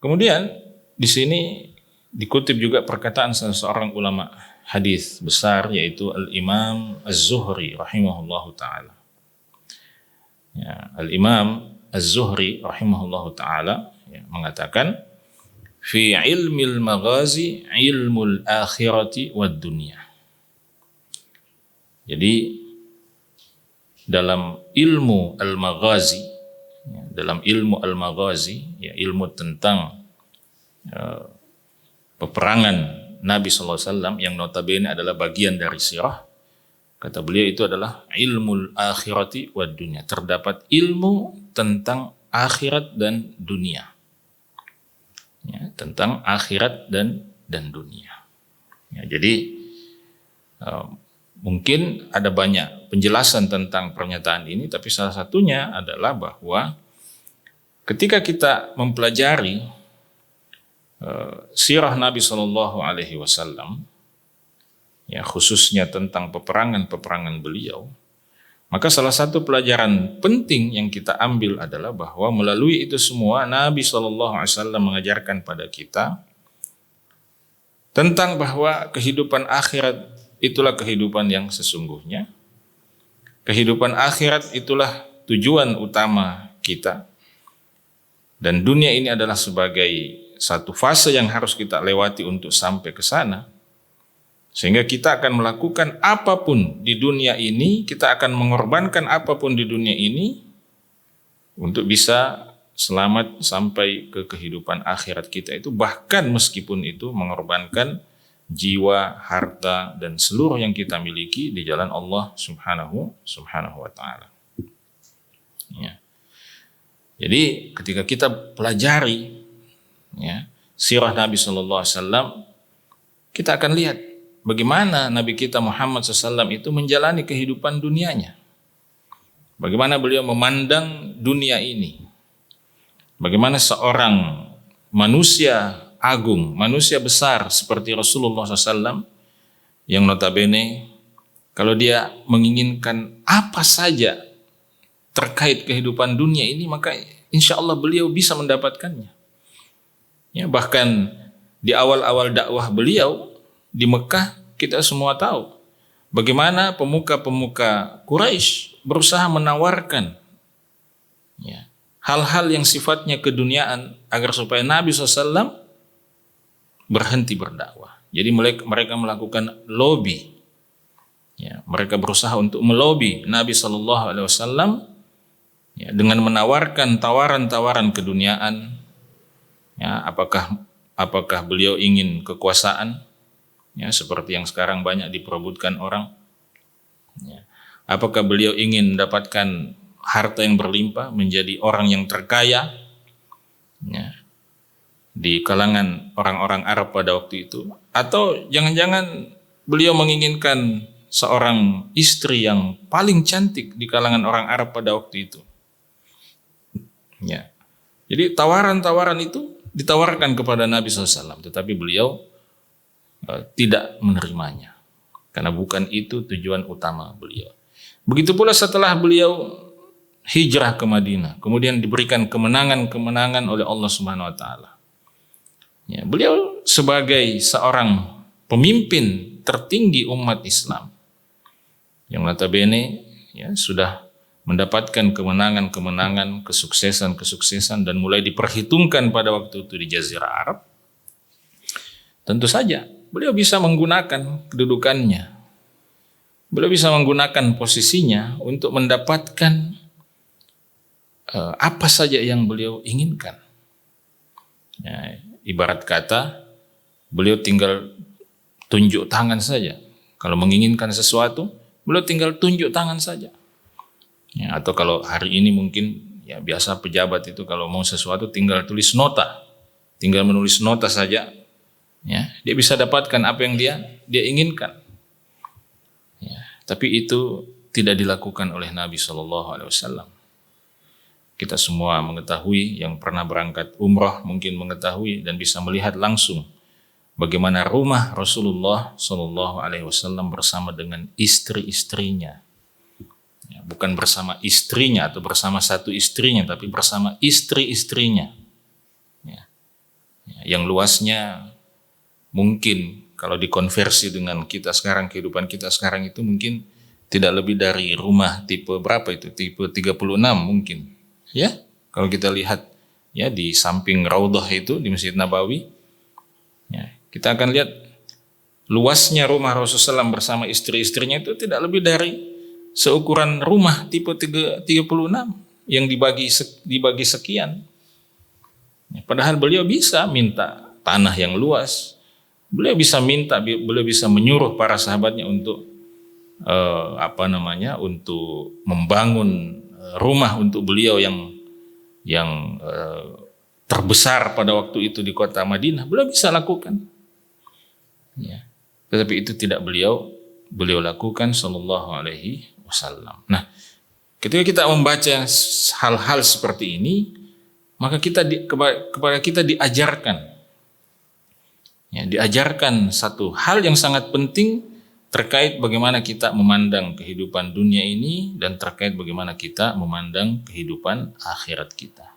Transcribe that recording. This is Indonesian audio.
Kemudian di sini dikutip juga perkataan salah seorang ulama hadis besar, yaitu Al-Imam Az-Zuhri rahimahullahu taala. Ya, Al-Imam Az-Zuhri rahimahullahu taala mengatakan, fi ilmil maghazi ilmul akhirati wad dunya. Jadi dalam ilmu al-maghazi, ilmu tentang peperangan Nabi SAW yang notabene adalah bagian dari sirah, kata beliau itu adalah ilmul akhirati wad dunya. Terdapat ilmu tentang akhirat dan dunia. Ya, tentang akhirat dan dunia. Ya, jadi mungkin ada banyak penjelasan tentang pernyataan ini, tapi salah satunya adalah bahwa ketika kita mempelajari sirah Nabi Shallallahu Alaihi Wasallam, ya khususnya tentang peperangan beliau, maka salah satu pelajaran penting yang kita ambil adalah bahwa melalui itu semua Nabi SAW mengajarkan pada kita tentang bahwa kehidupan akhirat itulah kehidupan yang sesungguhnya. Kehidupan akhirat itulah tujuan utama kita. Dan dunia ini adalah sebagai satu fase yang harus kita lewati untuk sampai ke sana. Sehingga kita akan melakukan apapun di dunia ini, kita akan mengorbankan apapun di dunia ini untuk bisa selamat sampai ke kehidupan akhirat kita itu, bahkan meskipun itu mengorbankan jiwa, harta, dan seluruh yang kita miliki di jalan Allah subhanahu wa ta'ala. Ya. Jadi ketika kita pelajari sirah Nabi SAW, kita akan lihat bagaimana Nabi kita Muhammad SAW itu menjalani kehidupan dunianya. Bagaimana beliau memandang dunia ini. Bagaimana seorang manusia agung, manusia besar seperti Rasulullah SAW, yang notabene kalau dia menginginkan apa saja terkait kehidupan dunia ini, maka insya Allah beliau bisa mendapatkannya. Ya, bahkan di awal-awal dakwah beliau di Mekah, kita semua tahu bagaimana pemuka-pemuka Quraisy berusaha menawarkan hal-hal yang sifatnya keduniaan agar supaya Nabi SAW berhenti berdakwah. Jadi mereka melakukan lobby. Ya, mereka berusaha untuk melobi Nabi SAW dengan menawarkan tawaran-tawaran keduniaan. Ya, apakah beliau ingin kekuasaan? Ya, seperti yang sekarang banyak diperebutkan orang. Ya. Apakah beliau ingin mendapatkan harta yang berlimpah, menjadi orang yang terkaya di kalangan orang-orang Arab pada waktu itu? Atau jangan-jangan beliau menginginkan seorang istri yang paling cantik di kalangan orang Arab pada waktu itu? Ya. Jadi tawaran-tawaran itu ditawarkan kepada Nabi SAW, tetapi beliau tidak menerimanya, karena bukan itu tujuan utama beliau. Begitu pula setelah beliau hijrah ke Madinah, kemudian diberikan kemenangan-kemenangan oleh Allah Subhanahu wa taala. Ya, beliau sebagai seorang pemimpin tertinggi umat Islam yang notabene sudah mendapatkan kemenangan-kemenangan, kesuksesan-kesuksesan, dan mulai diperhitungkan pada waktu itu di Jazirah Arab. Tentu saja beliau bisa menggunakan kedudukannya, beliau bisa menggunakan posisinya untuk mendapatkan apa saja yang beliau inginkan. Ya, ibarat kata, beliau tinggal tunjuk tangan saja. Kalau menginginkan sesuatu, beliau tinggal tunjuk tangan saja. Ya, atau kalau hari ini mungkin biasa pejabat itu kalau mau sesuatu tinggal tulis nota, tinggal menulis nota saja. Ya, dia bisa dapatkan apa yang dia inginkan. Ya, tapi itu tidak dilakukan oleh Nabi SAW. Kita semua mengetahui, yang pernah berangkat umrah mungkin mengetahui dan bisa melihat langsung bagaimana rumah Rasulullah SAW bersama dengan istri-istrinya. Ya, bukan bersama istrinya atau bersama satu istrinya, tapi bersama istri-istrinya. Ya. yang luasnya mungkin kalau dikonversi dengan kita sekarang, kehidupan kita sekarang itu mungkin tidak lebih dari rumah tipe berapa itu, tipe 36 mungkin. Ya, kalau kita lihat ya di samping Raudhah itu di Masjid Nabawi, ya, kita akan lihat luasnya rumah Rasulullah SAW bersama istri-istrinya itu tidak lebih dari seukuran rumah tipe 36 yang dibagi sekian. Ya, padahal beliau bisa minta tanah yang luas, beliau bisa menyuruh para sahabatnya untuk untuk membangun rumah untuk beliau yang terbesar pada waktu itu di kota Madinah, beliau bisa lakukan. Ya. Tetapi itu tidak beliau lakukan sallallahu alaihi wasallam. Nah, ketika kita membaca hal-hal seperti ini, maka kepada kita diajarkan satu hal yang sangat penting terkait bagaimana kita memandang kehidupan dunia ini dan terkait bagaimana kita memandang kehidupan akhirat kita.